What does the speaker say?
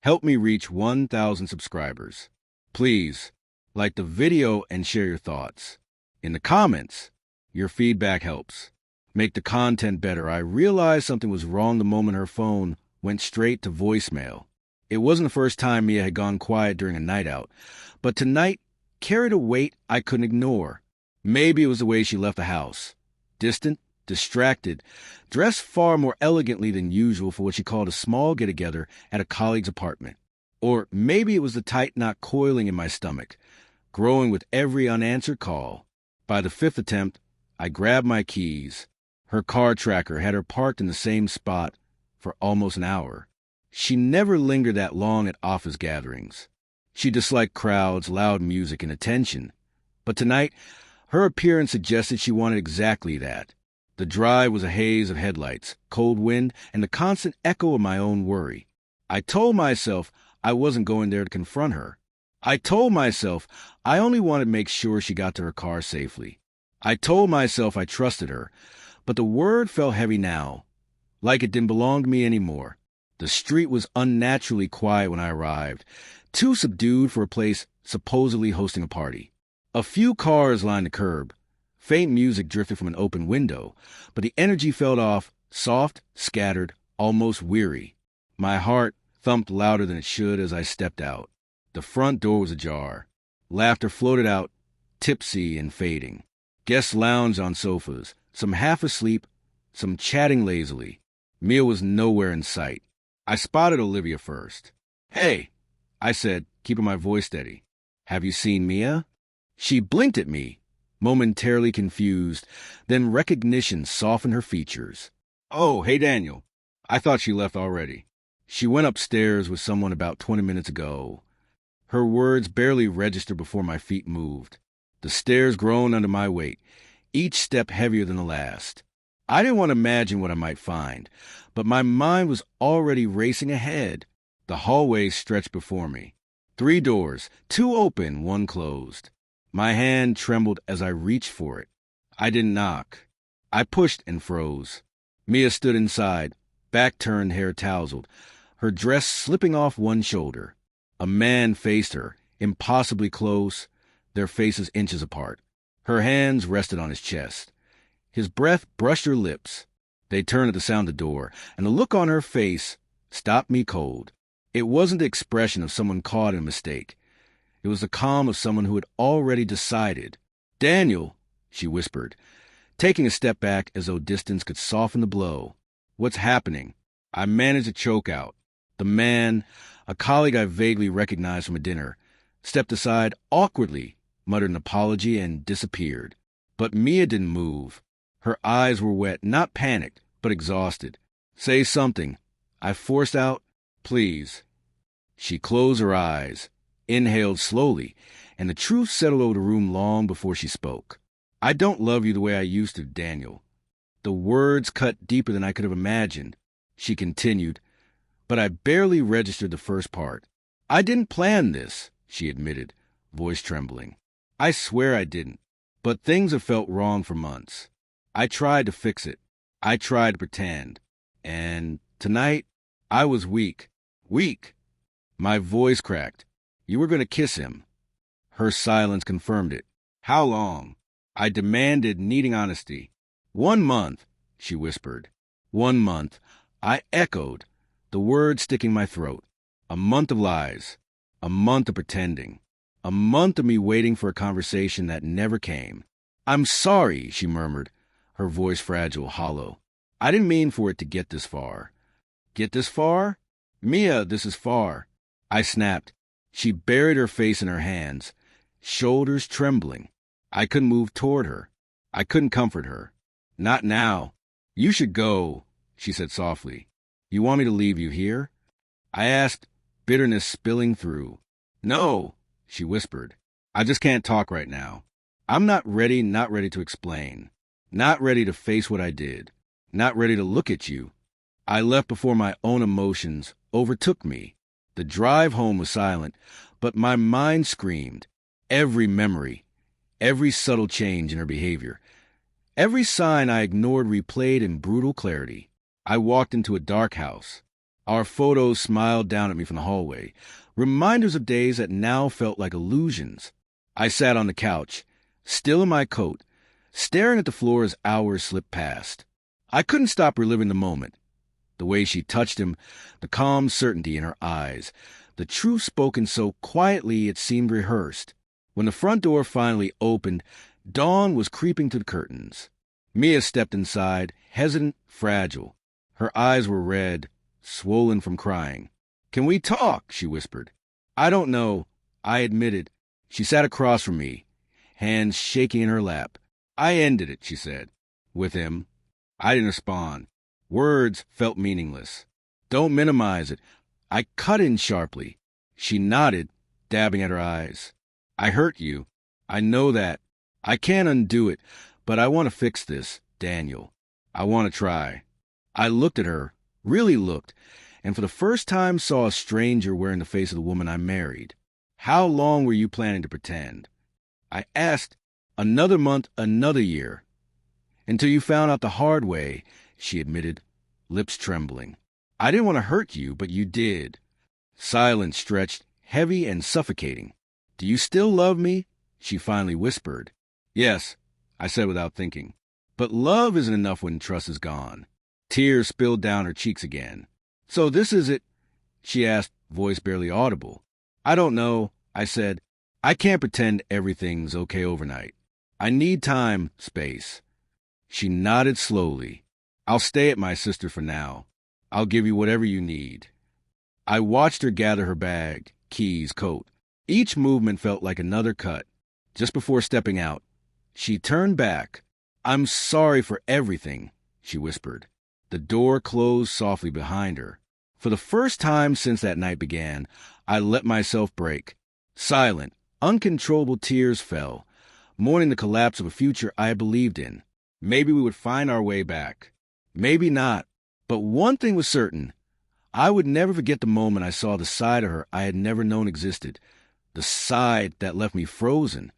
Help me reach 1,000 subscribers. Please, like the video and share your thoughts. In the comments, your feedback helps. Make the content better. I realized something was wrong the moment her phone went straight to voicemail. It wasn't the first time Mia had gone quiet during a night out, but tonight carried a weight I couldn't ignore. Maybe it was the way she left the house. Distant, distracted, dressed far more elegantly than usual for what she called a small get-together at a colleague's apartment. Or maybe it was the tight knot coiling in my stomach, growing with every unanswered call. By the fifth attempt, I grabbed my keys. Her car tracker had her parked in the same spot for almost an hour. She never lingered that long at office gatherings. She disliked crowds, loud music, and attention. But tonight, her appearance suggested she wanted exactly that. The drive was a haze of headlights, cold wind, and the constant echo of my own worry. I told myself I wasn't going there to confront her. I told myself I only wanted to make sure she got to her car safely. I told myself I trusted her, but the word felt heavy now, like it didn't belong to me anymore. The street was unnaturally quiet when I arrived, too subdued for a place supposedly hosting a party. A few cars lined the curb. Faint music drifted from an open window, but the energy felt off, soft, scattered, almost weary. My heart thumped louder than it should as I stepped out. The front door was ajar. Laughter floated out, tipsy and fading. Guests lounged on sofas, some half asleep, some chatting lazily. Mia was nowhere in sight. I spotted Olivia first. "Hey," I said, keeping my voice steady. "Have you seen Mia?" She blinked at me, momentarily confused, then recognition softened her features. "Oh, hey, Daniel. I thought she left already. She went upstairs with someone about 20 minutes ago." Her words barely registered before my feet moved. The stairs groaned under my weight, each step heavier than the last. I didn't want to imagine what I might find, but my mind was already racing ahead. The hallway stretched before me. 3 doors, 2 open, 1 closed. My hand trembled as I reached for it. I didn't knock. I pushed and froze. Mia stood inside, back turned, hair tousled, her dress slipping off one shoulder. A man faced her, impossibly close, their faces inches apart. Her hands rested on his chest. His breath brushed her lips. They turned at the sound of the door, and the look on her face stopped me cold. It wasn't the expression of someone caught in a mistake. It was the calm of someone who had already decided. "Daniel," she whispered, taking a step back as though distance could soften the blow. "What's happening?" I managed to choke out. The man, a colleague I vaguely recognized from a dinner, stepped aside awkwardly, muttered an apology, and disappeared. But Mia didn't move. Her eyes were wet, not panicked, but exhausted. "Say something," I forced out. "Please." She closed her eyes, inhaled slowly, and the truth settled over the room long before she spoke. "I don't love you the way I used to, Daniel." The words cut deeper than I could have imagined. She continued, but I barely registered the first part. "I didn't plan this," she admitted, voice trembling. "I swear I didn't. But things have felt wrong for months. I tried to fix it. I tried to pretend. And tonight, I was weak. Weak." My voice cracked. "You were going to kiss him." Her silence confirmed it. "How long?" I demanded, needing honesty. 1 month, she whispered. 1 month. I echoed, the words sticking my throat. A month of lies. A month of pretending. A month of me waiting for a conversation that never came. "I'm sorry," she murmured, her voice fragile, hollow. "I didn't mean for it to get this far." "Get this far?" "Mia, this is far." I snapped. She buried her face in her hands, shoulders trembling. I couldn't move toward her. I couldn't comfort her. "Not now. You should go," she said softly. "You want me to leave you here?" I asked, bitterness spilling through. "No," she whispered. "I just can't talk right now. I'm not ready to explain. Not ready to face what I did. Not ready to look at you." I left before my own emotions overtook me. The drive home was silent, but my mind screamed. Every memory, every subtle change in her behavior, every sign I ignored replayed in brutal clarity. I walked into a dark house, Our photos smiled down at me from the hallway, reminders of days that now felt like illusions. I sat on the couch, still in my coat, staring at the floor as hours slipped past. I couldn't stop reliving the moment. The way she touched him, the calm certainty in her eyes, the truth spoken so quietly it seemed rehearsed. When the front door finally opened, dawn was creeping to the curtains. Mia stepped inside, hesitant, fragile. Her eyes were red, swollen from crying. "Can we talk?" she whispered. "I don't know," I admitted. She sat across from me, hands shaking in her lap. "I ended it," she said. "With him." I didn't respond. Words felt meaningless. "Don't minimize it." I cut in sharply. She nodded, dabbing at her eyes. "I hurt you. I know that. I can't undo it, but I want to fix this, Daniel. I want to try." I looked at her, really looked, and for the first time saw a stranger wearing the face of the woman I married. "How long were you planning to pretend?" I asked. "Another month, another year." "Until you found out the hard way," she admitted, lips trembling. "I didn't want to hurt you, but you did." Silence stretched, heavy and suffocating. "Do you still love me?" she finally whispered. "Yes," I said without thinking. "But love isn't enough when trust is gone." Tears spilled down her cheeks again. "So this is it?" she asked, voice barely audible. "I don't know," I said. "I can't pretend everything's okay overnight. I need time, space." She nodded slowly. "I'll stay at my sister for now. I'll give you whatever you need." I watched her gather her bag, keys, coat. Each movement felt like another cut. Just before stepping out, she turned back. "I'm sorry for everything," she whispered. The door closed softly behind her. For the first time since that night began, I let myself break. Silent, uncontrollable tears fell, mourning the collapse of a future I believed in. Maybe we would find our way back. Maybe not. But one thing was certain. I would never forget the moment I saw the side of her I had never known existed. The side that left me frozen.